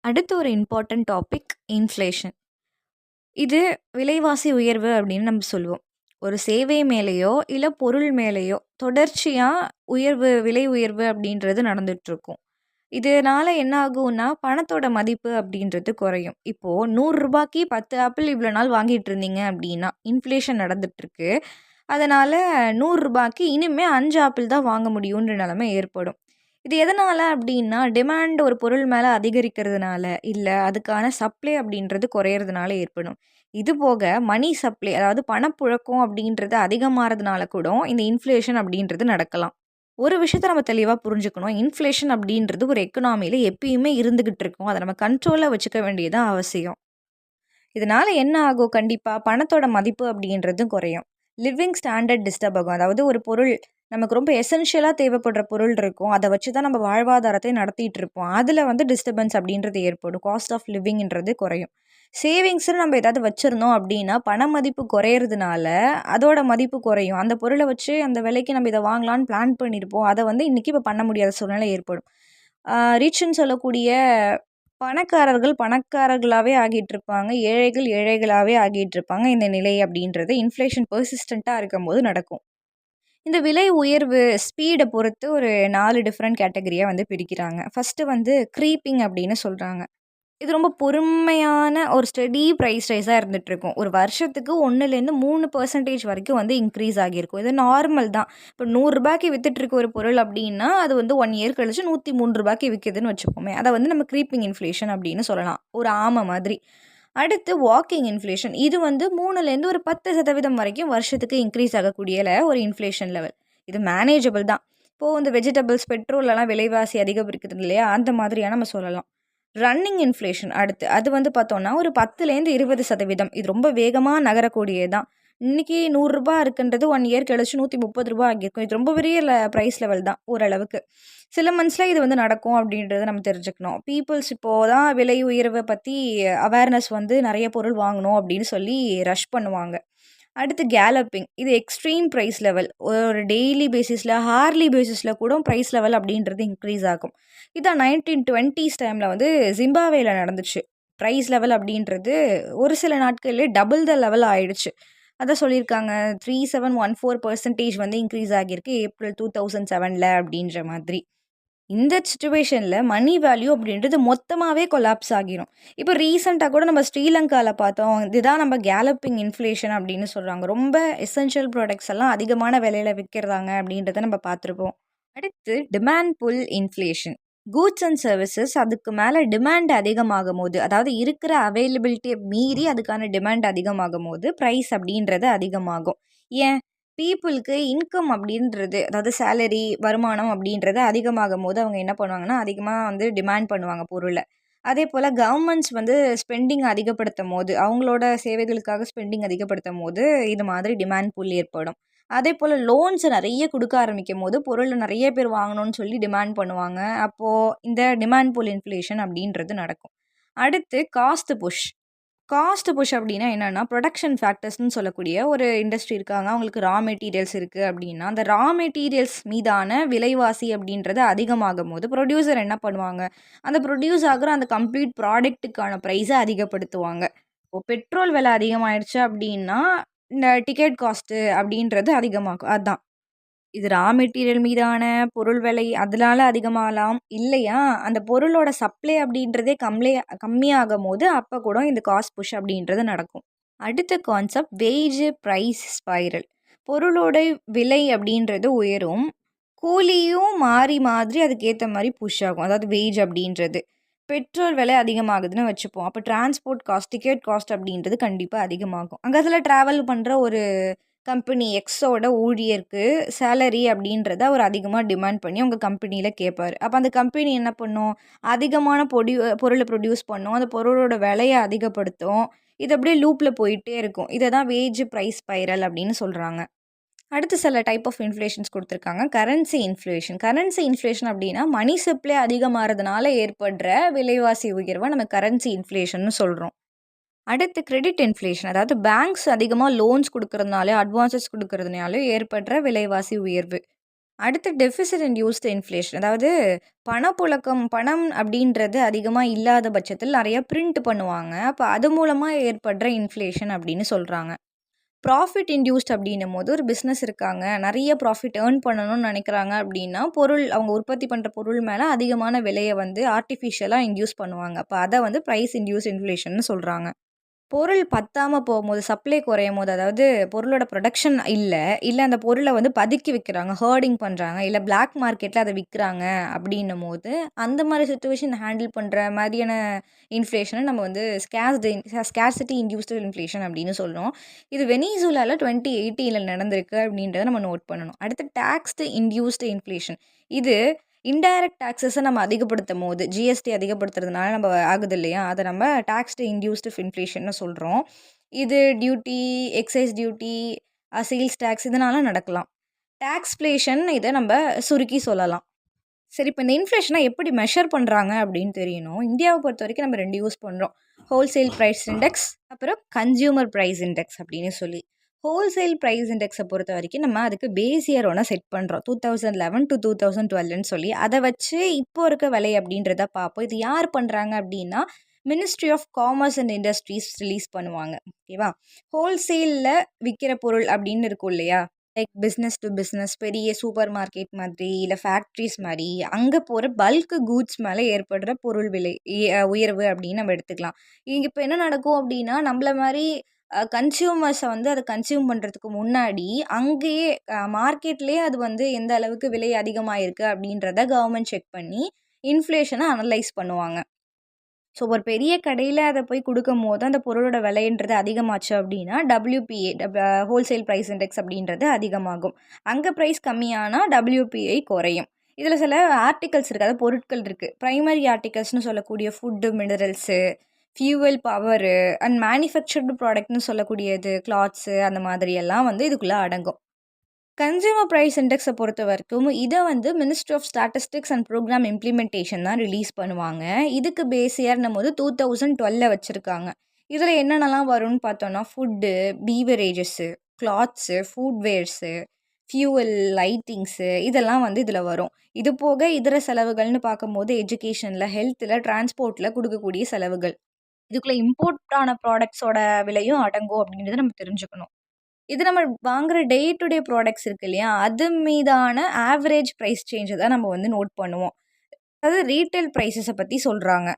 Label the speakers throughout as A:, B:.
A: அடுத்து ஒரு important topic inflation. இது விலைவாசி உயர்வு அப்படின்னு நம்ம சொல்லுவோம். ஒரு சேவை மேலேயோ, இல்ல பொருள் மேலேயோ தொடர்ச்சியா விலை உயர்வு அப்படின்றது நடந்துட்டுருக்கும். இதனால என்ன ஆகும்னா, பணத்தோட மதிப்பு அப்படின்றது குறையும். இப்போ ரூ. 100க்கு 10 ஆப்பிள் இவ்வளோ நாள் வாங்கிட்டு இருந்தீங்க அப்படின்னா, இன்ஃப்ளேஷன் நடந்துட்டுருக்கு. அதனால ரூ. 100க்கு இனிமே 5 ஆப்பிள் தான் வாங்க முடியுன்ற நிலைமை ஏற்படும். இது எதனால அப்டின்னா, டிமாண்ட் ஒரு பொருள் மேல அதிகரிக்கிறதுனால, இல்ல அதுக்கான சப்ளை அப்படின்றது குறையறதுனால ஏற்படும். இது போக மணி சப்ளை அதாவது பணப்புழக்கம் அப்படின்றது அதிகமாறதுனால கூட இந்த இன்ஃப்ளேஷன் அப்படின்றது நடக்கலாம். ஒரு விஷயத்த நம்ம தெளிவா புரிஞ்சுக்கணும். இன்ஃப்ளேஷன் அப்படின்றது ஒரு எக்கனாமில எப்பயுமே இருந்துகிட்டு இருக்கும். அத நம்ம கண்ட்ரோல்ல வச்சுக்க வேண்டியது அவசியம். இதனால என்ன ஆகும் கண்டிப்பா, பணத்தோட மதிப்பு அப்படின்றதும் குறையும். லிவிங் ஸ்டாண்டர்ட் டிஸ்டர்ப் ஆகும். அதாவது ஒரு பொருள் நமக்கு ரொம்ப எசென்ஷியலா தேவைப்படுற பொருள் இருக்கும். அத வச்சு தான் நம்ம வாழ்வாதாரத்தை நடத்திட்டு இருப்போம். அதுல வந்து டிஸ்டர்பன்ஸ் அப்படின்றது ஏற்படும். காஸ்ட் ஆஃப் லிவிங்ன்றது குறையும். சேவிங்ஸ்ன்னு நம்ம ஏதாவது வச்சிருந்தோம் அப்படின்னா, பண மதிப்பு குறையறதுனால, அதோட மதிப்பு குறையும். அந்த பொருள வச்சு அந்த விலைக்கு நம்ம இத வாங்கலான்னு பிளான் பண்ணியிருப்போம். அத வந்து இன்னைக்கு இப்ப பண்ண முடியாத சூழ்நிலை ஏற்படும். ரிச்ன்னு சொல்லக்கூடிய பணக்காரர்கள் பணக்காரர்களாவே ஆகிட்டுருப்பாங்க. ஏழைகள் ஏழைகளாவே ஆகிட்டுருப்பாங்க. இந்த நிலை அப்படின்றது இன்ஃப்ளேஷன் பெர்சிஸ்டன்ட்டா இருக்கும்போது நடக்கும். இந்த விலை உயர்வு ஸ்பீட பொறுத்து ஒரு 4 டிஃபரெண்ட் கேட்டகரியா வந்து பிரிக்கிறாங்க. ஃபர்ஸ்ட்டு வந்து க்ரீப்பிங் அப்படின்னு சொல்றாங்க. இது ரொம்ப பொறுமையான ஒரு ஸ்டெடி பிரைஸ் ரைஸா இருந்துட்டுருக்கும். ஒரு வருஷத்துக்கு 1லேருந்து 3% வரைக்கும் வந்து இன்க்ரீஸ் ஆகியிருக்கும். இது நார்மல் தான். இப்போ ரூ. 100க்கு வித்துட்டுருக்க ஒரு பொருள் அப்டின்னா, அது வந்து 1 இயர் கழிச்சு ரூ. 103க்கு விக்குதுன்னு வச்சுப்போமே. அத வந்து நம்ம க்ரீப்பிங் இன்ஃப்ளேஷன் அப்டின்னு சொல்லலாம். ஒரு ஆம மாதிரி. அடுத்து வாக்கிங் இன்ஃப்ளேஷன். இது வந்து 3லேருந்து ஒரு 10% வரைக்கும் வருஷத்துக்கு இன்க்ரீஸ் ஆகக்கூடியல ஒரு இன்ஃப்ளேஷன் லெவல். இது மேனேஜபிள் தான். இப்போ இந்த வெஜிடபிள்ஸ், பெட்ரோலலாம் விலைவாசி அதிகரிக்குது இல்லையா? அந்த மாதிரியா நம்ம சொல்லலாம். ரன்னிங் இன்ஃப்ளேஷன் அடுத்து. அது வந்து பார்த்தோம்னா, ஒரு 10லேருந்து 20% இது ரொம்ப வேகமா நகரக்கூடியது தான். இன்னைக்கு ரூ. 100 இருக்குன்றது 1 இயர் கழிச்சு ரூ. 130 ஆகியிருக்கும். இது ரொம்ப பெரிய பிரைஸ் லெவல் தான் ஓரளவுக்கு. சில மந்த்ஸ்ல இது வந்து நடக்கும் அப்படின்றத நம்ம தெரிஞ்சுக்கணும். பீப்பிள்ஸ் இப்போ தான் விலை உயர்வ பத்தி அவேர்னஸ் வந்து நெறைய பொருள் வாங்கணும் அப்படின்னு சொல்லி ரஷ் பண்ணுவாங்க. அடுத்து கேலப்பிங். இது எக்ஸ்ட்ரீம் பிரைஸ் லெவல். ஒரு டெய்லி பேசிஸ்ல, ஹார்லி பேசிஸ்ல கூட பிரைஸ் லெவல் அப்படின்றது இன்க்ரீஸ் ஆகும். இதான் 1920ஸ் டைம்ல வந்து ஜிம்பாப்வேல நடந்துச்சு. பிரைஸ் லெவல் அப்படின்றது ஒரு சில நாட்கள்லயே டபுள் த லெவல் ஆயிடுச்சு. அதான் சொல்லியிருக்காங்க 3714% வந்து இன்க்ரீஸ் ஆகியிருக்கு ஏப்ரல் 2007ல அப்படின்ற மாதிரி. இந்த சிச்சுவேஷன்ல மணி வேல்யூ அப்படின்றது மொத்தமாவே கொலாப்ஸ் ஆகிரும். இப்போ ரீசென்ட்டா கூட நம்ம ஸ்ரீலங்கால பார்த்தோம். இதுதான் நம்ம கேலப்பிங் இன்ஃப்ளேஷன் அப்படின்னு சொல்றாங்க. ரொம்ப எசென்ஷியல் ப்ராடக்ட்ஸ் எல்லாம் அதிகமான விலையில விக்கிறாங்க அப்படின்றத நம்ம பார்த்துருப்போம். அடுத்து demand pull inflation. Goods and services அதுக்கு மேல டிமாண்ட் அதிகமாகும்போது, அதாவது இருக்கிற அவைலபிலிட்டிய மீறி அதுக்கான டிமாண்ட் அதிகமாகும்போது, பிரைஸ் அப்படின்றது அதிகமாகும். ஏன்? பீப்பிள்க்கு இன்கம் அப்படின்றது, அதாவது சேலரி, வருமானம் அப்படின்றது அதிகமாகும்போது, அவங்க என்ன பண்ணுவாங்கன்னா, அதிகமா வந்து டிமாண்ட் பண்ணுவாங்க பொருள. அதேபோல கவர்மெண்ட்ஸ் வந்து ஸ்பெண்டிங் அதிகப்படுத்தும்போது, அவங்களோட சேவைகளுக்காக ஸ்பெண்டிங் அதிகப்படுத்தும்போது, இது மாதிரி டிமாண்ட் புல் ஏற்படும். அதேபோல லோன்ஸ் நெறைய குடுக்க ஆரம்பிக்கும்போது, பொருள நெறைய பேர் வாங்கணும்னு சொல்லி டிமாண்ட் பண்ணுவாங்க. அப்போ இந்த டிமாண்ட் புல் இன்ஃப்ளேஷன் அப்படின்றது நடக்கும். அடுத்து காஸ்ட் புஷ். காஸ்ட் புஷ் அப்டின்னா என்னன்னா, புரொடக்ஷன் ஃபேக்டர்ஸ்ன்னு சொல்லக்கூடிய ஒரு இண்டஸ்ட்ரி இருக்காங்க. அவங்களுக்கு ரா மெட்டீரியல்ஸ் இருக்கு அப்டின்னா, அந்த ரா மெட்டீரியல்ஸ் மீதான விலைவாசி அப்டின்றது அதிகமாகும்போது, புரொடியூசர் என்ன பண்ணுவாங்க, அந்த புரொடியூஸ் ஆகுற அந்த கம்ப்ளீட் ப்ராடக்ட்டுக்கான பிரைஸ அதிகப்படுத்துவாங்க. இப்போ பெட்ரோல் விலை அதிகமாயிடுச்சு அப்டின்னா, இந்த டிக்கெட் காஸ்ட்டு அப்டின்றது அதிகமாகும். அதான். இது ரா மெட்டீரியல் மீதான பொருள் விலை அதனால அதிகமாகலாம். இல்லையா, அந்த பொருளோட சப்ளை அப்படின்றதே கம்மியாகும்போது, அப்ப கூட இந்த காஸ்ட் புஷ் அப்படின்றது நடக்கும். அடுத்த கான்செப்ட் வேஜ் பிரைஸ் ஸ்பைரல். பொருளோட விலை அப்படின்றது உயரும். கூலியும் மாறி மாதிரி அதுக்கேத்த மாரி புஷ் ஆகும். அதாவது வேஜ் அப்படின்றது. பெட்ரோல் விலை அதிகமாகுதுன்னு வச்சுப்போம். அப்ப டிரான்ஸ்போர்ட் காஸ்ட், டிக்கெட் காஸ்ட் அப்படின்றது கண்டிப்பா அதிகமாகும். அங்க அதில டிராவல் பண்ற ஒரு கம்பெனி எக்ஸோட ஊழியருக்கு சேலரி அப்படின்றத அவர் அதிகமா டிமாண்ட் பண்ணி உங்க கம்பெனியில கேட்பாரு. அப்ப அந்த கம்பெனி என்ன பண்ணும்? அதிகமான பொருள ப்ரொடியூஸ் பண்ணும். அந்த பொருளோட விலைய அதிகப்படுத்தும். இது அப்படியே லூப்ல போயிட்டே இருக்கும். இத தான் வேஜ் பிரைஸ் ஸ்பைரல் அப்படின்னு சொல்றாங்க. அடுத்து சில டைப் ஆஃப் இன்ஃப்ளேஷன்ஸ் குடுத்துருக்காங்க. Currency inflation. கரன்சி இன்ஃப்ளேஷன் அப்டின்னா, மணி சப்ளை அதிகமாறதுனால ஏற்படுற விலைவாசி உயர்வ நம்ம கரன்சி இன்ஃப்ளேஷன்னு சொல்றோம். அடுத்து கிரெடிட் இன்ஃப்ளேஷன். அதாவது பேங்க்ஸ் அதிகமா லோன்ஸ் குடுக்கறதுனால, அட்வான்ஸஸ் குடுக்கறதுனால ஏற்படுற விலைவாசி உயர்வு. அடுத்து டெஃபிசிட் இன்டியூஸ்டு இன்ஃப்ளேஷன். அதாவது பணப்புழக்கம் பணம் அப்படின்றது அதிகமா இல்லாத பட்சத்தில் நெறைய பிரிண்ட் பண்ணுவாங்க. அப்ப அது மூலமா ஏற்படுற இன்ஃப்ளேஷன் அப்படின்னு சொல்றாங்க. ப்ராஃபிட் இன்டியூஸ்ட் அப்படின்னும்போது ஒரு பிசினஸ் இருக்காங்க. நெறைய ப்ராஃபிட் ஏர்ன் பண்ணணும்னு நெனைக்கிறாங்க அப்படின்னா, அவங்க உற்பத்தி பண்ற பொருள் மேல அதிகமான விலைய வந்து ஆர்ட்டிஃபிஷியலா இன்டியூஸ் பண்ணுவாங்க. அப்ப அத வந்து பிரைஸ் இன்டியூஸ்ட் இன்ஃப்ளேஷன்னு சொல்றாங்க. பொருள் பத்தாம போம்போது, சப்ளை குறையும்போது, அதாவது பொருளோட புரொடக்ஷன் இல்ல அந்த பொருள வந்து பதுக்கி விக்கிறாங்க, ஹோர்டிங் பண்றாங்க, இல்ல பிளாக் மார்க்கெட்ல அத விக்கிறாங்க அப்டின்னும்போது, அந்த மாரி சிச்சுவேஷன் ஹேண்டில் பண்ற மாரியான இன்ஃப்ளேஷன நம்ம வந்து ஸ்கேர்சிட்டி இன்டியூஸ்டு இன்ஃப்ளேஷன் அப்டின்னு சொல்றோம். இது வெனிசுலால 2018ல நடந்திருக்கு அப்டின்றத நம்ம நோட் பண்ணணும். அடுத்து டாக்ஸ்டு இன்டியூஸ்டு இன்ஃப்ளேஷன். இது இன்டைரக்ட் டாக்ஸஸ நம்ம அதிகப்படுத்தும்போது, ஜிஎஸ்டி அதிகப்படுத்துறதுனால நம்ம ஆகுது இல்லையா? அத நம்ம டாக்ஸ்டு இன்டியூஸ்டு இன்ஃப்ளேஷன்னு சொல்றோம். இது duty, excise duty, sales tax இதனால நடக்கலாம். டாக்ஸ்ஃப்ளேஷன் இத நம்ப சுருக்கி சொல்லலாம். சரி, இப்ப இந்த இன்ஃப்ளேஷன எப்படி மெஷர் பண்றாங்க அப்படின்னு தெரியணும். இந்தியாவ பொறுத்தவரைக்கும் நம்ம 2 யூஸ் பண்றோம். ஹோல்சேல் பிரைஸ் இண்டெக்ஸ், அப்புறம் கன்சியூமர் பிரைஸ் இண்டெக்ஸ் அப்படின்னு சொல்லி. ஹோல்சேல் பிரைஸ் இண்டெக்ஸ பொறுத்தவரைக்கும் நம்ம அதுக்கு பேஸ் இயர் ஒண்ண செட் பண்றோம். 2011 டூ 2012ன்னு சொல்லி. அத வச்சு இப்போ இருக்க விலை அப்படின்றத பார்ப்போம். இது யார் பண்றாங்க அப்படின்னா, ministry of commerce and industries release பண்ணுவாங்க. ஓகேவா? ஹோல்சேல்ல விக்கிற பொருள் அப்படின்னு இருக்கும் இல்லையா? லைக் பிஸ்னஸ் டு பிஸ்னஸ் பெரிய சூப்பர் மார்க்கெட் மாதிரி, இல்ல ஃபேக்ட்ரிஸ் மாரி, அங்க போற பல்க் கூட்ஸ் மேல ஏற்படுற பொருள் விலை உயர்வு அப்படின்னு நம்ம எடுத்துக்கலாம். இங்க இப்ப என்ன நடக்கும் அப்படின்னா, நம்மள மாரி கன்சியூமர்ஸ வந்து அத கன்சியூம் பண்றதுக்கு முன்னாடி, அங்கேயே மார்க்கெட்லயே அது வந்து எந்த அளவுக்கு விலை அதிகமாயிருக்கு அப்படின்றத கவர்மெண்ட் செக் பண்ணி, இன்ஃப்ளேஷன அனலைஸ் பண்ணுவாங்க. ஸோ, ஒரு பெரிய கடையில அத போய் குடுக்கும்போது, அந்த பொருளோட விலைன்றது அதிகமாச்சு அப்டின்னா, WPA ஹோல்சேல் பிரைஸ் இண்டெக்ஸ் அப்டின்றது அதிகமாகும். அங்க பிரைஸ் கம்மியானா WPI குறையும். இதுல சில ஆர்டிகிள்ஸ் இருக்கு. அதாவது பொருட்கள் இருக்கு. பிரைமரி ஆர்டிகிள்ஸ்னு சொல்லக்கூடிய food, minerals, fuel, power and manufactured ப்ராடக்ட்ன்னு சொல்லக்கூடியது, கிளாத்ஸு அந்த மாதிரி எல்லாம் வந்து இதுக்குள்ள அடங்கும். கன்சியூமர் பிரைஸ் இண்டெக்ஸ பொறுத்தவரைக்கும், இத வந்து ministry of statistics and programme implementation தான் ரிலீஸ் பண்ணுவாங்க. இதுக்கு பேஸ் இயர்ன்னும்போது 2012ல வச்சிருக்காங்க. இதுல என்னென்னலாம் வரும்னு பார்த்தோம்னா, ஃபுட்டு, பீவரேஜஸு, கிளாத்ஸு, ஃபுட்வேர்ஸு, ஃபியூவல், லைட்டிங்ஸு இதெல்லாம் வந்து இதுல வரும். இது போக இதர செலவுகள்னு பார்க்கும்போது, எஜுகேஷன்ல, ஹெல்த்ல, டிரான்ஸ்போர்ட்ல குடுக்கக்கூடிய செலவுகள். இதுக்குள்ள இம்போர்ட் ஆன ப்ராடக்ட்ஸோட விலையும் அடங்கும் அப்படின்றத நம்ம தெரிஞ்சுக்கணும். இது நம்ம வாங்குற டே டு டே ப்ராடக்ட்ஸ் இருக்கு இல்லையா? அது மீதான ஆவரேஜ் பிரைஸ் சேஞ்ச தான் நம்ம வந்து நோட் பண்ணுவோம். அதாவது ரீட்டெயில் பிரைஸஸ பத்தி சொல்றாங்க.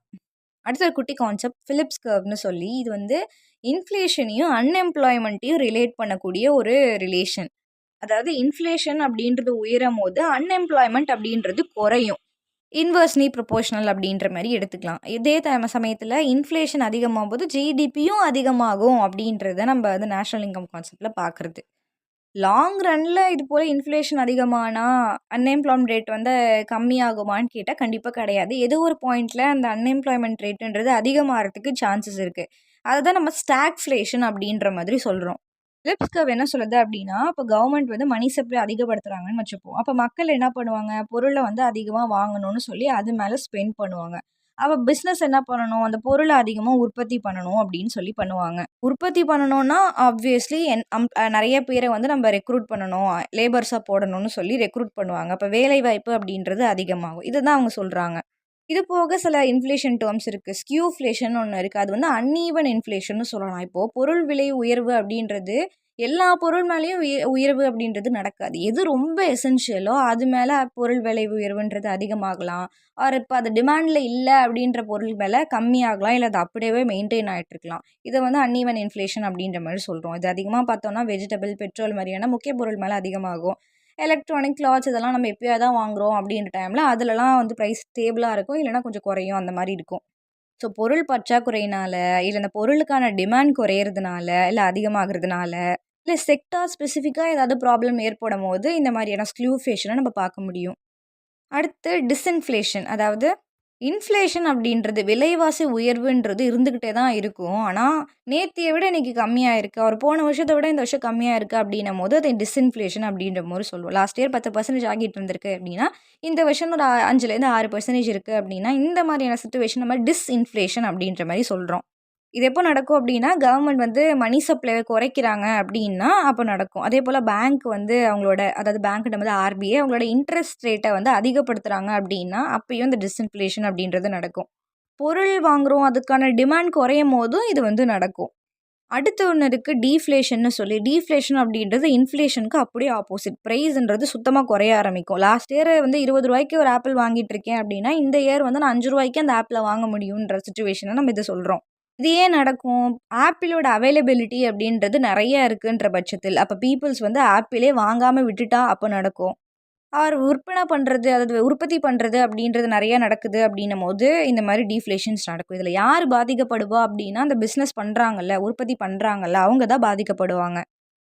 A: அடுத்த ஒரு குட்டி கான்செப்ட் பிலிப்ஸ் கர்வ்னு சொல்லி, இது வந்து இன்ஃப்ளேஷனையும், அன்எம்ப்ளாய்மென்ட்டையும் ரிலேட் பண்ணக்கூடிய ஒரு ரிலேஷன். அதாவது இன்ஃப்ளேஷன் அப்படின்றது உயரும்போது, அன்எம்ப்ளாய்மென்ட் அப்படின்றது குறையும். இன்வெர்ஸ்லி ப்ரொபோர்ஷனல் அப்படின்ற மாரி எடுத்துக்கலாம். இதே சமயத்தில இன்ஃப்ளேஷன் அதிகமாகும்போது ஜிடிபியும் அதிகமாகும் அப்படின்றத நம்ம வந்து நேஷனல் இன்கம் கான்செப்ட்ல பார்க்குறது. லாங் ரன்ல இது போல இன்ஃப்ளேஷன் அதிகமானா, அன்எம்ப்ளாய்மென்ட் ரேட் வந்து கம்மியாகுமான்னு கேட்டா கண்டிப்பா கிடையாது. ஏதோ ஒரு பாயிண்ட்ல அந்த அன்எம்ப்ளாய்மென்ட் ரேட்டுன்றது அதிகமாகறதுக்கு சான்சஸ் இருக்கு. அததான் நம்ம ஸ்டாக்ஃப்ளேஷன் அப்படின்ற மாதிரி சொல்றோம். பிலிப்ஸ் கர்வ் என்ன சொல்லுது அப்படின்னா, இப்ப கவர்மெண்ட் வந்து மணி சப்ளை அதிகப்படுத்துறாங்கன்னு வச்சுப்போம். அப்ப மக்கள் என்ன பண்ணுவாங்க? பொருள வந்து அதிகமா வாங்கணும்னு சொல்லி அது மேல ஸ்பெண்ட் பண்ணுவாங்க. அப்ப பிசினஸ் என்ன பண்ணணும்? அந்த பொருள அதிகமா உற்பத்தி பண்ணணும் அப்படின்னு சொல்லி பண்ணுவாங்க. உற்பத்தி பண்ணணும்னா ஆப்வியஸ்லி நெறைய பேர வந்து நம்ம ரெக்ரூட் பண்ணணும். லேபர்ஸா போடணும்னு சொல்லி ரெக்ரூட் பண்ணுவாங்க. அப்ப வேலைவாய்ப்பு அப்படின்றது அதிகமாகும். இதுதான் அவங்க சொல்றாங்க. இது போக சில இன்ஃப்ளேஷன் டெர்ம்ஸ் இருக்கு. ஸ்கியூஃப்ளேஷன் ஒண்ணு இருக்கு. அது வந்து அன்ஈவன் இன்ஃப்ளேஷன்னு சொல்லலாம். இப்போ பொருள் விலை உயர்வு அப்படின்றது எல்லா பொருள் மேலயும் உயர்வு அப்படின்றது நடக்காது. எது ரொம்ப எசென்ஷியலோ அது மேல பொருள் விலை உயர்வுன்றது அதிகமாகலாம். ஆர் இப்ப அது டிமாண்ட்ல இல்ல அப்படின்ற பொருள் மேல கம்மியாகலாம். இல்ல அது அப்படியே மெயின்டெயின் ஆயிட்டு இருக்கலாம். இத வந்து அன்ஈவன் இன்ஃப்ளேஷன் அப்படின்ற மாரி சொல்றோம். இது அதிகமா பார்த்தோம்னா வெஜிடபிள், பெட்ரோல் மாரியான முக்கிய பொருள் மேல அதிகமாகும். எலக்ட்ரானிக், கிளாத்ஸ் இதெல்லாம் நம்ம எப்பயாவது தான் வாங்குறோம் அப்படின்ற டைம்ல அதுலலாம் வந்து பிரைஸ் ஸ்டேபிளா இருக்கும். இல்லன்னா கொஞ்சம் குறையும் அந்த மாரி இருக்கும். ஸோ பொருள் பற்றாக்குறையினால, இல்ல அந்த பொருளுக்கான டிமாண்ட் குறையறதுனால, இல்ல அதிகமாகறதுனால, இல்ல செக்டார் ஸ்பெசிஃபிக்கா ஏதாவது ப்ராப்ளம் ஏற்படும்போது இந்த மாரியான ஸ்க்ளூஃப்ளேஷன நம்ம பார்க்க முடியும். அடுத்து டிஸ்இன்ஃப்ளேஷன். அதாவது இன்ஃப்ளேஷன் அப்படின்றது விலைவாசி உயர்வுன்றது இருந்துகிட்டே தான் இருக்கும். ஆனா, நேத்திய விட இன்னைக்கு கம்மியா இருக்கு. ஒரு போன வருஷத்த விட இந்த வருஷம் கம்மியா இருக்கு அப்படின்னும்போது, அது டிஸ்இன்ஃப்ளேஷன் அப்படின்ற மாரி சொல்லுவோம். லாஸ்ட் இயர் 10% ஆகிட்டு இருந்திருக்கு அப்படின்னா, இந்த வருஷம் ஒரு 5லேருந்து 6% இருக்கு அப்படின்னா, இந்த மாரியான சிச்சுவேஷன் நம்ம டிஸ்இன்ஃப்ளேஷன் அப்படின்ற மாரி சொல்றோம். இது எப்போ நடக்கும் அப்படின்னா, கவர்மெண்ட் வந்து மணி சப்ளைய குறைக்கிறாங்க அப்படின்னா, அப்போ நடக்கும். அதேபோல பேங்க் வந்து அவங்களோட அதாவது பேங்க்ட்ட வந்து ஆர்பிஐ அவங்களோட இன்ட்ரெஸ்ட் ரேட்ட வந்து அதிகப்படுத்துறாங்க அப்படின்னா, அப்பயும் இந்த டிஸ்இன்ஃப்ளேஷன் அப்படின்றது நடக்கும். பொருள் வாங்குறோம், அதுக்கான டிமாண்ட் குறையும்போதும் இது வந்து நடக்கும். அடுத்து ஒண்ணு இருக்கு டீஃப்ளேஷன்னு சொல்லி. டீஃப்ளேஷன் அப்படின்றது இன்ஃப்ளேஷனுக்கு அப்படியே ஆப்போசிட். பிரைஸ்ன்றது சுத்தமா குறைய ஆரம்பிக்கும். லாஸ்ட் இயர் வந்து ரூ. 20க்கு ஒரு ஆப்பிள் வாங்கிட்டு இருக்கேன் அப்படின்னா, இந்த இயர் வந்து நான் ரூ. 5க்கு அந்த ஆப்பிள வாங்க முடியுன்ற சிச்சுவேஷன நம்ம இத சொல்றோம். இது ஏன் நடக்கும்? ஆப்பிளோட அவைலபிலிட்டி அப்படின்றது நெறைய இருக்குன்ற பட்சத்தில், அப்ப பீப்பிள்ஸ் வந்து ஆப்பிளே வாங்காம விட்டுட்டா அப்ப நடக்கும். ஆர் விற்பனை பண்றது, அதாவது உற்பத்தி பண்றது அப்படின்றது நெறைய நடக்குது அப்படின்னும்போது, இந்த மாரி டீஃப்ளேஷன்ஸ் நடக்கும். இதில யார் பாதிக்கப்படுவா அப்படின்னா, அந்த பிசினஸ் பண்றாங்கல்ல, உற்பத்தி பண்றாங்கல்ல, அவங்க தான் பாதிக்கப்படுவாங்க.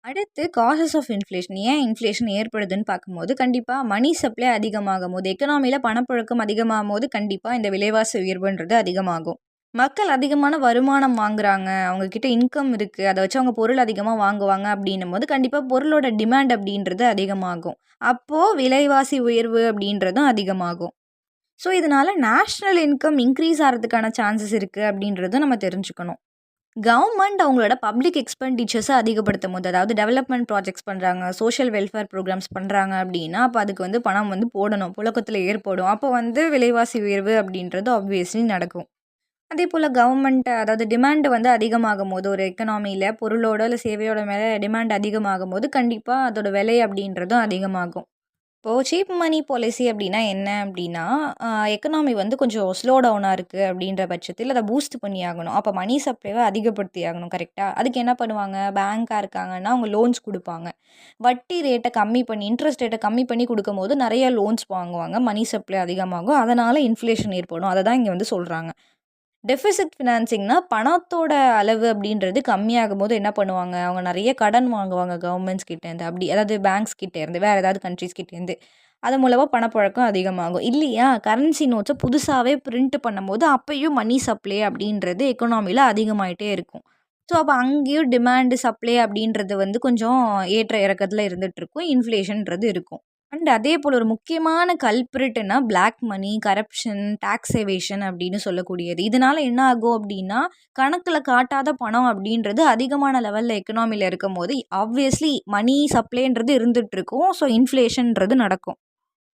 A: அடுத்து காசஸ் ஆஃப் இன்ஃப்ளேஷன். ஏன் இன்ஃப்ளேஷன் ஏற்படுதுன்னு பார்க்கும்போது, கண்டிப்பா மணி சப்ளை அதிகமாகும்போது, எக்கனாமில பணப்புழக்கம் அதிகமாகும்போது, கண்டிப்பா இந்த விலைவாசி உயர்வுன்றது அதிகமாகும். மக்கள் அதிகமான வருமானம் வாங்குறாங்க. அவங்க கிட்ட இன்கம் இருக்கு. அத வச்சு அவங்க பொருள் அதிகமா வாங்குவாங்க அப்டின்னும்போது, கண்டிப்பா பொருளோட டிமாண்ட் அப்டின்றது அதிகமாகும். அப்போ விலைவாசி உயர்வு அப்டின்றதும் அதிகமாகும். ஸோ, இதனால நேஷனல் இன்கம் இன்க்ரீஸ் ஆறதுக்கான சான்சஸ் இருக்கு அப்டின்றத நம்ம தெரிஞ்சுக்கணும். கவர்மெண்ட் அவங்களோட பப்ளிக் எக்ஸ்பெண்டிச்சர்ஸ அதிகப்படுத்தும்போது, அதாவது டெவலப்மெண்ட் ப்ராஜெக்ட்ஸ் பண்றாங்க, சோஷியல் வெல்ஃபேர் புரோகிராம்ஸ் பண்றாங்க அப்டின்னா, அப்ப அதுக்கு வந்து பணம் வந்து போடணும். புழக்கத்துல ஏற்படும். அப்போ வந்து விலைவாசி உயர்வு அப்டின்றது ஆப்வியஸ்லி நடக்கும். அதேபோல கவர்மெண்ட் அதாவது டிமாண்ட் வந்து அதிகமாகும்போது, ஒரு எக்கனாமில பொருளோட இல்ல சேவையோட மேல டிமாண்ட் அதிகமாகும்போது, கண்டிப்பா அதோட விலை அப்படின்றதும் அதிகமாகும். இப்போ சீப் மணி பாலிசி அப்படின்னா என்ன அப்படின்னா, எக்கனாமி வந்து கொஞ்சம் ஸ்லோ டவுனா இருக்கு அப்படின்ற பட்சத்தில் அத பூஸ்ட் பண்ணி ஆகணும். அப்ப மணி சப்ளைவ அதிகப்படுத்தி ஆகணும் கரெக்ட்டா? அதுக்கு என்ன பண்ணுவாங்க, பேங்க்கா இருக்காங்கன்னா அவங்க லோன்ஸ் குடுப்பாங்க. வட்டி ரேட்ட கம்மி பண்ணி, இன்ட்ரெஸ்ட் ரேட்ட கம்மி பண்ணி குடுக்கும்போது நெறைய லோன்ஸ் வாங்குவாங்க. மணி சப்ளை அதிகமாகும். அதனால இன்ஃப்ளேஷன் ஏற்படும். அத தான் இங்க வந்து சொல்றாங்க. டெஃபிசிட் ஃபினான்சிங்னா பணத்தோட அளவு அப்படின்றது கம்மியாகும்போது என்ன பண்ணுவாங்க, அவங்க நெறைய கடன் வாங்குவாங்க கவர்மெண்ட்ஸ் கிட்டேருந்து. அப்படி அதாவது பேங்க்ஸ் கிட்டேருந்து, வேற ஏதாவது கண்ட்ரீஸ் கிட்டேருந்து. அது மூலமா பணப்புழக்கம் அதிகமாகும். இல்லையா, கரன்சி நோட்ஸ புதுசாவே பிரிண்ட் பண்ணும்போது, அப்பயும் மணி சப்ளை அப்படின்றது எக்கனாமில அதிகமாயிட்டே இருக்கும். ஸோ, அப்ப அங்கேயும் டிமாண்ட், சப்ளை அப்படின்றது வந்து கொஞ்சம் ஏற்ற இறக்கத்துல இருந்துட்டுருக்கும். இன்ஃப்ளேஷன்றது இருக்கும். அண்ட் அதே போல ஒரு முக்கியமான கல்பிரிட்னா black money, corruption, tax evasion அப்படின்னு சொல்லக்கூடியது. இதனால என்ன ஆகும் அப்படின்னா, கணக்குல காட்டாத பணம் அப்படின்றது அதிகமான லெவல்ல எக்கனாமில இருக்கும்போது, ஆப்வியஸ்லி மணி சப்ளைன்றது இருந்துட்டு இருக்கும். ஸோ, இன்ஃப்ளேஷன்றது நடக்கும்.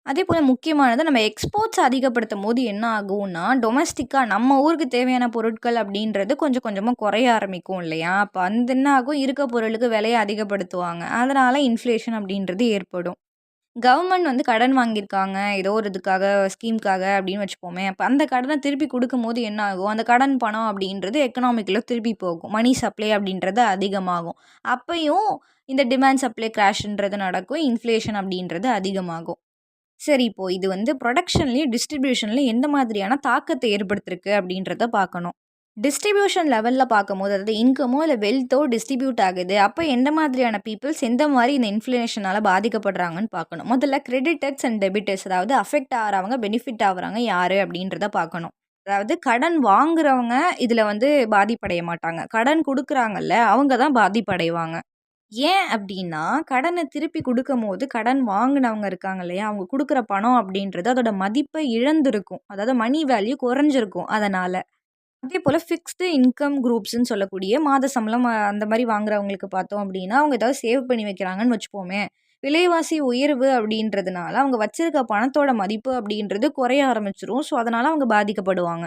A: அதேபோல முக்கியமானது நம்ம எக்ஸ்போர்ட்ஸ் அதிகப்படுத்தும்போது என்ன ஆகும்னா, டொமஸ்டிக்கா நம்ம ஊருக்கு தேவையான பொருட்கள் அப்படின்றது கொஞ்சம் கொஞ்சமா குறைய ஆரம்பிக்கும் இல்லையா? அப்ப அந்த என்ன ஆகும், இருக்க பொருளுக்கு விலைய அதிகப்படுத்துவாங்க. அதனால இன்ஃப்ளேஷன் அப்படின்றது ஏற்படும். கவர்மெண்ட் வந்து கடன் வாங்கியிருக்காங்க. ஏதோ ஒரு இதுக்காக, ஸ்கீம்க்காக அப்படின்னு வச்சுப்போமே. அப்ப அந்த கடன திருப்பி குடுக்கும்போது என்ன ஆகும்? அந்த கடன் பணம் அப்படின்றது எக்கனாமிக்குள்ள திருப்பி போகும். மணி சப்ளை அப்படின்றது அதிகமாகும். அப்பயும் இந்த டிமாண்ட் சப்ளை கிராஷ்ன்றது நடக்கும். இன்ஃப்ளேஷன் அப்படின்றது அதிகமாகும். சரி, இப்போ இது வந்து புரொடக்ஷன்லயும், டிஸ்ட்ரிபியூஷன்லயும் எந்த மாதிரியான தாக்கத்த ஏற்படுத்திருக்கு அப்படின்றத பார்க்கணும். டிஸ்ட்ரிபியூஷன் லெவல்ல பார்க்கும்போது, அதாவது இன்கமோ இல்ல வெல்த்தோ டிஸ்ட்ரிபியூட் ஆகுது. அப்ப எந்த மாதிரியான பீப்பிள்ஸ் எந்த மாரி இந்த இன்ஃப்ளேஷனால பாதிக்கப்படுறாங்கன்னு பார்க்கணும். முதல்ல கிரெடிட்டர்ஸ் அண்ட் டெபிட்டர்ஸ் அதாவது அஃபெக்ட் ஆகுறவங்க, பெனிஃபிட் ஆகுறவங்க யாரு அப்படின்றத பார்க்கணும். அதாவது கடன் வாங்குறவங்க இதுல வந்து பாதிப்படைய மாட்டாங்க. கடன் குடுக்குறாங்கல்ல, அவங்க தான் பாதிப்படைவாங்க. ஏன் அப்டின்னா, கடன திருப்பி குடுக்கும்போது, கடன் வாங்குனவங்க இருக்காங்க இல்லையா? அவங்க குடுக்குற பணம் அப்படின்றது அதோட மதிப்ப இழந்திருக்கும். அதாவது மணி வேல்யூ குறைஞ்சிருக்கும் அதனால. அதேபோல ஃபிக்ஸ்டு இன்கம் குரூப்ஸ்ன்னு சொல்லக்கூடிய மாத சம்பளம் அந்த மாரி வாங்குறவங்களுக்கு பார்த்தோம் அப்டின்னா, அவங்க ஏதாவது சேவ் பண்ணி வைக்கிறாங்கன்னு வச்சுப்போமே. விலைவாசி உயர்வு அப்படின்றதுனால, அவங்க வச்சிருக்க பணத்தோட மதிப்பு அப்படின்றது குறைய ஆரம்பிச்சுரும். ஸோ, அதனால அவங்க பாதிக்கப்படுவாங்க.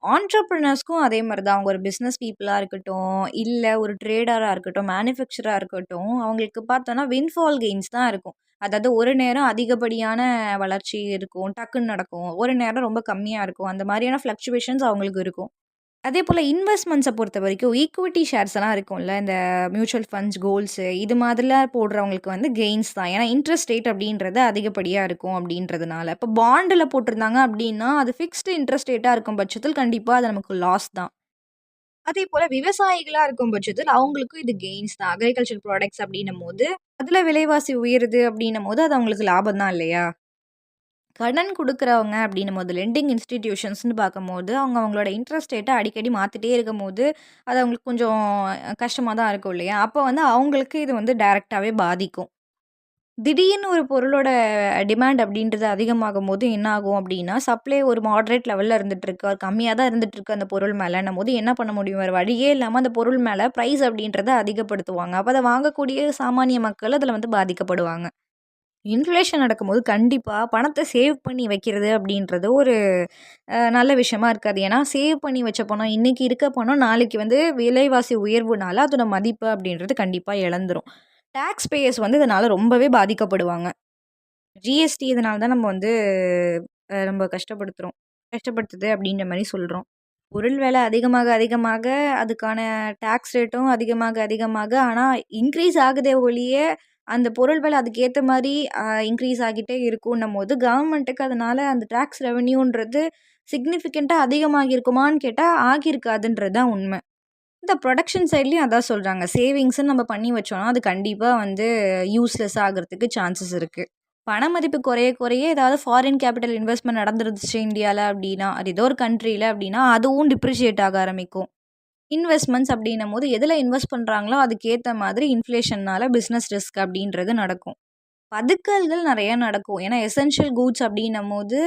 A: ஆன்ட்ரப்ரனர்ஸ்க்கும் அதே மாரி தான். அவங்க ஒரு பிசினஸ் பீப்பிளா இருக்கட்டும், இல்ல ஒரு ட்ரேடரா இருக்கட்டும், மேனுஃபேக்சரா இருக்கட்டும், அவங்களுக்கு பார்த்தோன்னா விண்ட்ஃபால் கெயின்ஸ் தான் இருக்கும். அதாவது ஒரு நேரம் அதிகப்படியான வளர்ச்சி இருக்கும், டக்குன்னு நடக்கும். ஒரு நேரம் ரொம்ப கம்மியா இருக்கும். அந்த மாரியான ஃப்ளக்சுவேஷன்ஸ் அவங்களுக்கு இருக்கும். அதேபோல இன்வெஸ்ட்மெண்ட்ஸ பொறுத்தவரைக்கும் ஈக்விட்டி ஷேர்ஸ் எல்லாம் இருக்கும்ல. இந்த மியூச்சுவல் ஃபண்ட்ஸ், கோல்ட்ஸு இது மாதிரிலாம் போடுறவங்களுக்கு வந்து கெயின்ஸ் தான். ஏன்னா இன்ட்ரெஸ்ட் ரேட் அப்படின்றது அதிகப்படியா இருக்கும் அப்படின்றதுனால. இப்போ பாண்டுல போட்டிருந்தாங்க அப்படின்னா, அது ஃபிக்ஸ்டு இன்ட்ரெஸ்ட் ரேட்டா இருக்கும் பட்சத்தில் கண்டிப்பா அது நமக்கு லாஸ் தான். அதேபோல விவசாயிகளா இருக்கும் பட்சத்தில் அவங்களுக்கும் இது கெயின்ஸ் தான். அக்ரிகல்ச்சர் ப்ராடக்ட்ஸ் அப்படின்னும்போது, அதுல விலைவாசி உயருது அப்படின்னும்போது அது அவங்களுக்கு லாபம் தான் இல்லையா? கடன் குடுக்குறவங்க அப்படின்னும்போது, லெண்டிங் இன்ஸ்டிடியூஷன்ஸ்ன்னு பார்க்கும்போது, அவங்க அவங்களோட இன்ட்ரெஸ்ட் ரேட்ட அடிக்கடி மாத்திட்டே இருக்கும்போது, அது அவங்களுக்கு கொஞ்சம் கஷ்டமா தான் இருக்கும் இல்லையா? அப்போ வந்து அவங்களுக்கு இது வந்து டைரக்ட்டாவே பாதிக்கும். திடீர்னு ஒரு பொருளோட டிமாண்ட் அப்படின்றது அதிகமாகும்போது என்ன ஆகும் அப்படின்னா, சப்ளை ஒரு மாடரேட் லெவல்ல இருந்துட்டுருக்கு. கம்மியா தான் இருந்துட்டுருக்கு அந்த பொருள் மேலன்னும்போது என்ன பண்ண முடியும்? வேற வழியே இல்லாம அந்த பொருள் மேல பிரைஸ் அப்படின்றத அதிகப்படுத்துவாங்க. அப்ப அத வாங்கக்கூடிய சாமானிய மக்கள் அதுல வந்து பாதிக்கப்படுவாங்க. இன்ஃப்ளேஷன் நடக்கும்போது கண்டிப்பா பணத்த சேவ் பண்ணி வைக்கிறது அப்படின்றது ஒரு நல்ல விஷயமா இருக்காது. ஏன்னா, சேவ் பண்ணி வச்ச பணம் இன்னைக்கு இருக்க பணம் நாளைக்கு வந்து விலைவாசி உயர்வுனால அதோட மதிப்பு அப்படின்றது கண்டிப்பா இழந்துரும். டாக்ஸ் பேயர்ஸ் வந்து இதனால ரொம்பவே பாதிக்கப்படுவாங்க. ஜிஎஸ்டி இதனால தான் நம்ம வந்து ரொம்ப கஷ்டப்படுத்துறோம். கஷ்டப்படுத்துது அப்படின்ற மாரி சொல்றோம். பொருள் விலை அதிகமாக, அதிகமாக அதுக்கான டாக்ஸ் ரேட்டும் அதிகமாக, அதிகமாக ஆனா இன்க்ரீஸ் ஆகுதே ஒழிய, அந்த பொருள் விலை அதுக்கேத்த மாரி இன்க்ரீஸ் ஆகிட்டே இருக்குன்னும்போது, கவர்மெண்ட்டுக்கு அதனால அந்த டாக்ஸ் ரெவென்யூன்றது சிக்னிஃபிகன்ட்டா அதிகமாகியிருக்குமான்னு கேட்டா, ஆகியிருக்காதுன்றது தான் உண்ம. இந்த புரொடக்ஷன் சைட்லயும் அதான் சொல்றாங்க. சேவிங்ஸ்ன்னு நம்ம பண்ணி வச்சோம்னா, அது கண்டிப்பா வந்து யூஸ்லெஸ் ஆகுறதுக்கு சான்சஸ் இருக்கு. பண மதிப்பு குறைய குறைய ஏதாவது ஃபாரின் கேபிட்டல் இன்வெஸ்ட்மென்ட் நடந்துருந்துச்சு இந்தியால அப்டின்னா, அது ஏதோ ஒரு கண்ட்ரில அப்டின்னா, அதுவும் டிப்ரிஷியேட் ஆக ஆரம்பிக்கும். இன்வெஸ்ட்மென்ட்ஸ் அப்டின்னும்போது எதுல இன்வெஸ்ட் பண்றாங்களோ, அதுக்கேத்த மாதிரி இன்ஃப்ளேஷன்னால பிசினஸ் ரிஸ்க் அப்டின்றது நடக்கும். பதுக்கல்கள் நெறைய நடக்கும். ஏன்னா எசென்ஷியல் கூட்ஸ் அப்டின்னம்போது,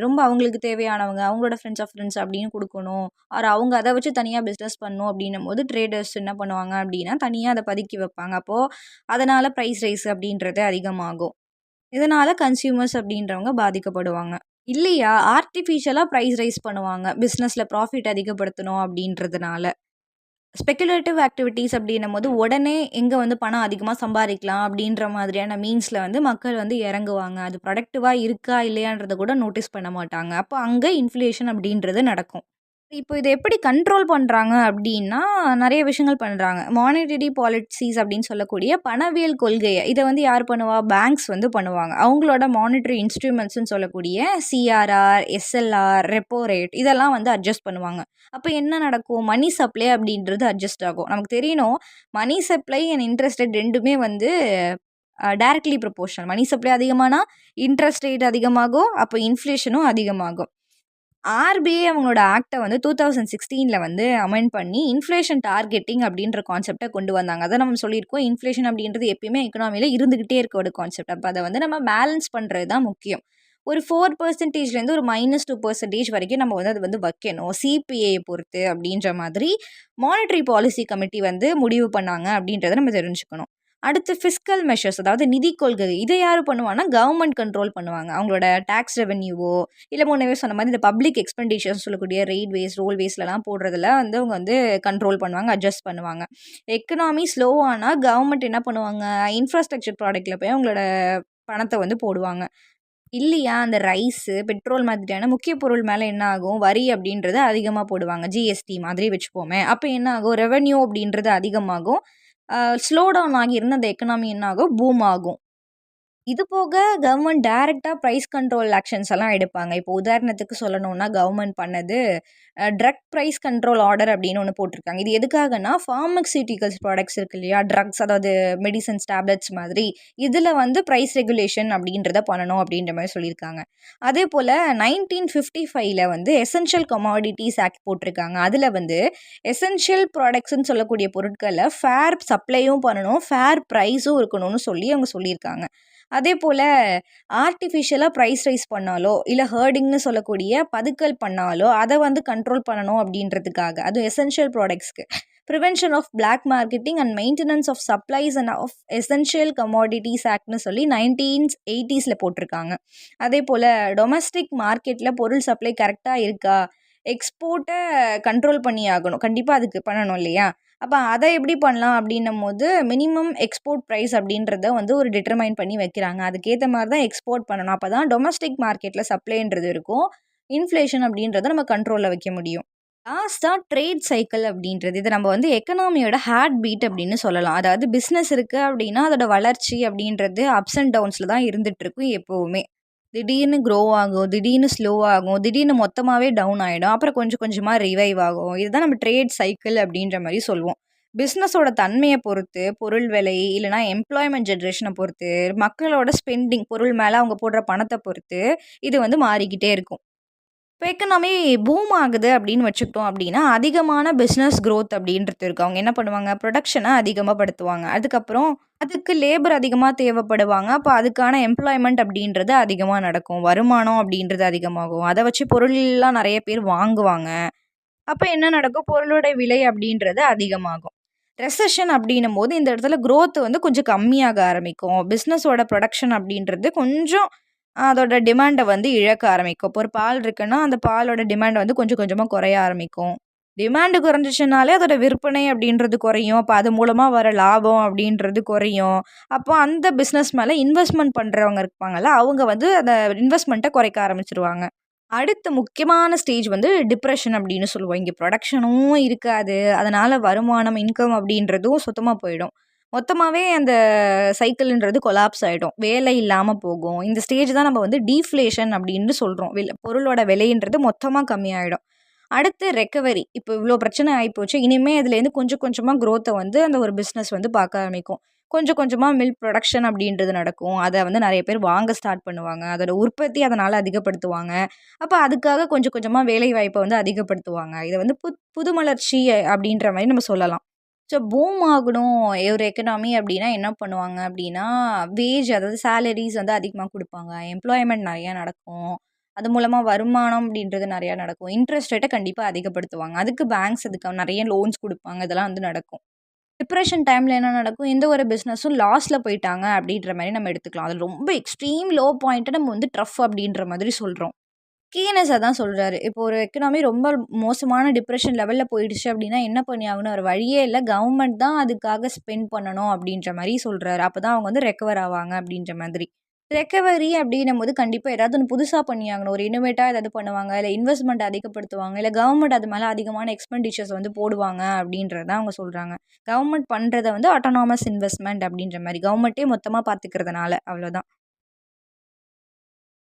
A: ரொம்ப அவங்களுக்கு தேவையானவங்க, அவங்களோட ஃப்ரெண்ட்ஸ் ஆஃப் ஃப்ரெண்ட்ஸ் அப்டின்னு குடுக்கணும். அவங்க அத வச்சு தனியா பிசினஸ் பண்ணணும் அப்டின்னும்போது, ட்ரேடர்ஸ் என்ன பண்ணுவாங்க அப்டின்னா, தனியா அத பதுக்கி வைப்பாங்க. அப்போ அதனால பிரைஸ் ரைஸ் அப்டின்றது அதிகமாகும். இதனால கன்சியூமர்ஸ் அப்டின்றவங்க பாதிக்கப்படுவாங்க. இல்லையா, ஆர்ட்டிஃபிஷியலா பிரைஸ் ரைஸ் பண்ணுவாங்க. பிசினஸ்ல ப்ராஃபிட் அதிகப்படுத்தணும் அப்டின்றதுனால. ஸ்பெகுலேட்டிவ் ஆக்டிவிட்டீஸ் அப்டின்னும்போது, உடனே எங்க வந்து பணம் அதிகமா சம்பாரிக்கலாம் அப்டின்ற மாதிரியான மீன்ஸ்ல வந்து மக்கள் வந்து இறங்குவாங்க. அது ப்ரொடக்டிவா இருக்கா, இல்லையான்றத கூட நோட்டீஸ் பண்ண மாட்டாங்க. அப்போ அங்க இன்ஃப்ளேஷன் அப்டின்றது நடக்கும். இப்போ இத எப்படி கண்ட்ரோல் பண்றாங்க அப்டின்னா, நெறைய விஷயங்கள் பண்றாங்க. மானிட்டரி பாலிசிஸ் அப்டின்னு சொல்லக்கூடிய பணவியல் கொள்கைய இத வந்து யார் பண்ணுவா? பேங்க்ஸ் வந்து பண்ணுவாங்க. அவங்களோட மானிட்டரி இன்ஸ்ட்ருமெண்ட்ஸ்ன்னு சொல்லக்கூடிய சிஆர்ஆர், எஸ்எல்ஆர், ரெப்போ ரேட் இதெல்லாம் வந்து அட்ஜஸ்ட் பண்ணுவாங்க. அப்ப என்ன நடக்கும்? மணி சப்ளை அப்டின்றது அட்ஜஸ்ட் ஆகும். நமக்கு தெரியணும், money supply and interest rate 2மே வந்து டைரக்ட்லி ப்ரொபோர்ஷனல். மணி சப்ளை அதிகமானா, இன்ட்ரெஸ்ட் ரேட் அதிகமாகும். அப்ப இன்ஃப்ளேஷனும் அதிகமாகும். ஆர்பிஐ அவங்களோட ஆக்ட்ட வந்து 2016ல வந்து அமெண்ட் பண்ணி, இன்ஃப்ளேஷன் டார்கெட்டிங் அப்படின்ற கான்செப்ட்ட கொண்டு வந்தாங்க. அதான் நம்ம சொல்லியிருக்கோம். இன்ஃப்ளேஷன் அப்படின்றது எப்பயுமே எக்கனாமில இருந்துகிட்டே இருக்க ஒரு கான்செப்ட். அப்ப அத வந்து நம்ம பேலன்ஸ் பண்றது தான் முக்கியம். ஒரு 4%லேருந்து ஒரு -2% வரைக்கும் நம்ம வந்து அது வந்து வைக்கணும். சிபிஐ பொறுத்து அப்படின்ற மாதிரி மானிட்டரி பாலிசி கமிட்டி வந்து முடிவு பண்ணாங்க அப்படின்றத நம்ம தெரிஞ்சுக்கணும். அடுத்து ஃபிஸ்கல் மெஷர்ஸ் அதாவது நிதி கொள்கை. இத யாரு பண்ணுவான்னா, கவர்மெண்ட் கண்ட்ரோல் பண்ணுவாங்க. அவங்களோட டாக்ஸ் ரெவென்யூவோ இல்ல முன்னவே சொன்ன மாரி இந்த பப்ளிக் எக்ஸ்பெண்டிச்சர்ஸ் சொல்லக்கூடிய ரெயில்வேஸ், ரோல்வேஸ்லலாம் போடுறதுல வந்து அவங்க வந்து கண்ட்ரோல் பண்ணுவாங்க, அட்ஜஸ்ட் பண்ணுவாங்க. எக்கனாமி ஸ்லோ ஆனா கவர்மெண்ட் என்ன பண்ணுவாங்க, இன்ஃப்ராஸ்ட்ரக்சர் ப்ராடக்ட்ல போய் அவங்களோட பணத்த வந்து போடுவாங்க. இல்லையா, அந்த ரைஸு, பெட்ரோல் மாதிரியான முக்கிய பொருள் மேல என்ன ஆகும், வரி அப்படின்றது அதிகமா போடுவாங்க. ஜிஎஸ்டி மாதிரி வச்சுப்போமே. அப்ப என்ன ஆகும், ரெவென்யூ அப்படின்றது அதிகமாகும். ஸ்லோ டவுன் ஆகியிருந்த அந்த எக்கனாமி என்ன ஆகும், பூம் ஆகும். இது போக கவர்மெண்ட் டைரக்ட்டா பிரைஸ் கண்ட்ரோல் ஆக்ஷன்ஸ் எல்லாம் எடுப்பாங்க. இப்போ உதாரணத்துக்கு சொல்லணும்னா, கவர்மெண்ட் பண்ணது ட்ரக் பிரைஸ் கண்ட்ரோல் ஆர்டர் அப்படின்னு ஒண்ணு போட்டிருக்காங்க. இது எதுக்காகன்னா, பார்மசூட்டிகல்ஸ் ப்ராடக்ட்ஸ் இருக்கு இல்லையா? ட்ரக்ஸ் அதாவது மெடிசின்ஸ், டேப்லெட்ஸ் மாதிரி. இதுல வந்து பிரைஸ் ரெகுலேஷன் அப்படின்றத பண்ணணும் அப்படின்ற மாரி சொல்லியிருக்காங்க. அதேபோல 1955ல வந்து எசென்ஷியல் கமாடிட்டீஸ் ஆக்ட் போட்டிருக்காங்க. அதுல வந்து எசென்ஷியல் ப்ராடக்ட்ஸ்ன்னு சொல்லக்கூடிய பொருட்கள ஃபேர் சப்ளையும் பண்ணணும், ஃபேர் பிரைஸும் இருக்கணும்னு சொல்லி அவங்க சொல்லியிருக்காங்க. அதேபோல ஆர்ட்டிஃபிஷியலா பிரைஸ் ரைஸ் பண்ணாலோ, இல்ல ஹர்டிங்ன்னு சொல்லக்கூடிய பதுக்கல் பண்ணாலோ, அத வந்து கண்ட்ரோல் பண்ணணும் அப்படின்றதுக்காக, அதுவும் எசென்ஷியல் ப்ராடக்ட்ஸ்க்கு. Prevention of black marketing and maintenance of supplies and of essential commodities ஆக்ட்ன்னு சொல்லி 1980ஸ்ல போட்டிருக்காங்க. அதேபோல டொமஸ்டிக் மார்க்கெட்ல பொருள் சப்ளை கரெக்ட்டா இருக்கா? எக்ஸ்போர்ட்ட கண்ட்ரோல் பண்ணி ஆகணும். கண்டிப்பா அதுக்கு பண்ணணும் இல்லையா? அப்ப அத எப்படி பண்ணலாம் அப்படின்னும்போது, மினிமம் எக்ஸ்போர்ட் பிரைஸ் அப்படின்றத வந்து ஒரு டிட்டர்மைன் பண்ணி வைக்கிறாங்க. அதுக்கேத்த மாரி தான் எக்ஸ்போர்ட் பண்ணணும். அப்பதான் டொமஸ்டிக் மார்க்கெட்ல சப்ளைன்றது இருக்கும். இன்ஃப்ளேஷன் அப்படின்றத நம்ம கண்ட்ரோல்ல வைக்க முடியும். லாஸ்ட்டா ட்ரேட் சைக்கிள் அப்படின்றது. இது நம்ம வந்து எக்கனாமியோட ஹார்ட் பீட் அப்படின்னு சொல்லலாம். அதாவது பிசினஸ் இருக்கு அப்படின்னா, அதோட வளர்ச்சி அப்படின்றது அப்ஸ் அண்ட் டவுன்ஸ்ல தான் இருந்துட்டு இருக்கும் எப்பவுமே. திடீர்னு க்ரோ ஆகும், திடீர்னு ஸ்லோ ஆகும், திடீர்னு மொத்தமாவே டவுன் ஆயிடும். அப்புறம் கொஞ்சம் கொஞ்சமா ரிவைவ் ஆகும். இதுதான் நம்ம ட்ரேட் சைக்கிள் அப்படின்ற மாரி சொல்லுவோம். பிசினஸோட தன்மைய பொறுத்து, பொருள் விலை, இல்லன்னா எம்ப்ளாய்மென்ட் ஜெனரேஷன பொறுத்து, மக்களோட ஸ்பெண்டிங் பொருள் மேல அவங்க போடுற பணத்த பொறுத்து, இது வந்து மாறிக்கிட்டே இருக்கும். இப்போ எக்கனாமி பூம் ஆகுது அப்படின்னு வச்சுக்கிட்டோம் அப்படின்னா, அதிகமான பிசினஸ் குரோத் அப்படின்றது இருக்கு. அவங்க என்ன பண்ணுவாங்க, புரொடக்ஷன அதிகமா படுத்துவாங்க. அதுக்கப்புறம் அதுக்கு லேபர் அதிகமா தேவைப்படுவாங்க. அப்ப அதுக்கான எம்ப்ளாய்மென்ட் அப்படின்றது அதிகமா நடக்கும். வருமானம் அப்படின்றது அதிகமாகும். அத வச்சு பொருள்லாம் நெறைய பேர் வாங்குவாங்க. அப்ப என்ன நடக்கும், பொருளோட விலை அப்படின்றது அதிகமாகும். ரெசெஷன் அப்படின்னும்போது இந்த இடத்துல குரோத் வந்து கொஞ்சம் கம்மியாக ஆரம்பிக்கும். பிசினஸோட புரொடக்ஷன் அப்படின்றது கொஞ்சம் அதோட டிமாண்ட வந்து இழக்க ஆரம்பிக்கும். இப்போ ஒரு பால் இருக்குன்னா, அந்த பாலோட டிமாண்ட் வந்து கொஞ்சம் கொஞ்சமா குறைய ஆரம்பிக்கும். டிமாண்ட் குறைஞ்சிச்சுனாலே அதோட விற்பனை அப்படின்றது குறையும். அப்ப அது மூலமா வர லாபம் அப்படின்றது குறையும். அப்போ அந்த பிசினஸ் மேல இன்வெஸ்ட்மென்ட் பண்றவங்க இருப்பாங்கல்ல, அவங்க வந்து அந்த இன்வெஸ்ட்மென்ட்ட குறைக்க ஆரம்பிச்சுருவாங்க. அடுத்த முக்கியமான ஸ்டேஜ் வந்து டிப்ரஷன் அப்படின்னு சொல்லுவோம். இங்க புரொடக்ஷனும் இருக்காது. அதனால வருமானம், இன்கம் அப்படின்றதும் சுத்தமா போயிடும். மொத்தமாவே அந்த சைக்கிள்ன்றது கொலாப்ஸ் ஆயிடும். வேலை இல்லாம போகும். இந்த ஸ்டேஜ் தான் நம்ம வந்து டீஃப்ளேஷன் அப்படின்னு சொல்றோம். பொருளோட விலைன்றது மொத்தமா கம்மியாயிடும். அடுத்து ரெக்கவரி. இப்போ இவ்ளோ பிரச்சனை ஆயிப்போச்சு. இனிமே இதுலேருந்து கொஞ்சம் கொஞ்சமா குரோத்த வந்து அந்த ஒரு பிசினஸ் வந்து பார்க்க ஆரம்பிக்கும். கொஞ்சம் கொஞ்சமா மில்க் புரொடக்ஷன் அப்படின்றது நடக்கும். அத வந்து நெறைய பேர் வாங்க ஸ்டார்ட் பண்ணுவாங்க. அதோட உற்பத்தி அதனால அதிகப்படுத்துவாங்க. அப்ப அதுக்காக கொஞ்சம் கொஞ்சமா வேலைவாய்ப்ப வந்து அதிகப்படுத்துவாங்க. இத வந்து புதுமலர்ச்சி அப்படின்ற மாரி நம்ம சொல்லலாம். ஸோ பூம் ஆகணும் ஒரு எக்கனாமி அப்படின்னா என்ன பண்ணுவாங்க அப்படின்னா, அதாவது சேலரீஸ் வந்து அதிகமா குடுப்பாங்க. எம்ப்ளாய்மென்ட் நெறையா நடக்கும். அது மூலமா வருமானம் அப்படின்றது நெறையா நடக்கும். இன்ட்ரெஸ்ட் ரேட்ட கண்டிப்பா அதிகப்படுத்துவாங்க. அதுக்கு பேங்க்ஸ் அதுக்கு நெறைய லோன்ஸ் குடுப்பாங்க. இதெல்லாம் வந்து நடக்கும். டிப்ரஷன் டைம்ல என்ன நடக்கும், எந்த ஒரு பிசினஸும் லாஸ்ல போயிட்டாங்க அப்படின்ற மாரி நம்ம எடுத்துக்கலாம். அது ரொம்ப எக்ஸ்ட்ரீம் லோ பாயிண்ட்ட நம்ம வந்து ட்ரஃப் அப்படின்ற மாதிரி சொல்றோம். கீனஸ் அதான் சொல்றாரு. இப்போ ஒரு எக்கனாமி ரொம்ப மோசமான டிப்ரஷன் லெவல்ல போயிடுச்சு அப்டின்னா, என்ன பண்ணி ஆகணும்? வேற வழியே இல்ல. கவர்மெண்ட் தான் அதுக்காக ஸ்பெண்ட் பண்ணணும் அப்டின்ற மாரி சொல்றாரு. அப்பதான் அவங்க வந்து ரெக்கவர் ஆவாங்க அப்டின்ற மாதிரி. ரெக்கவரி அப்டின்னும்போது கண்டிப்பா ஏதாவது ஒண்ணு புதுசா பண்ணியாகணும். ஒரு இன்னோவேட்டா ஏதாவது பண்ணுவாங்க. இல்ல இன்வெஸ்ட்மென்ட் அதிகப்படுத்துவாங்க. இல்ல கவர்மெண்ட் அது மேல அதிகமான எக்ஸ்பெண்டிச்சர்ஸ் வந்து போடுவாங்க அப்டின்றத தான் அவங்க சொல்றாங்க. கவர்மெண்ட் பண்றத வந்து ஆட்டோனாமஸ் இன்வெஸ்ட்மென்ட் அப்டின்ற மாரி. கவர்மெண்ட்டே மொத்தமா பார்த்துக்கிறதுனால அவ்வளோதான்.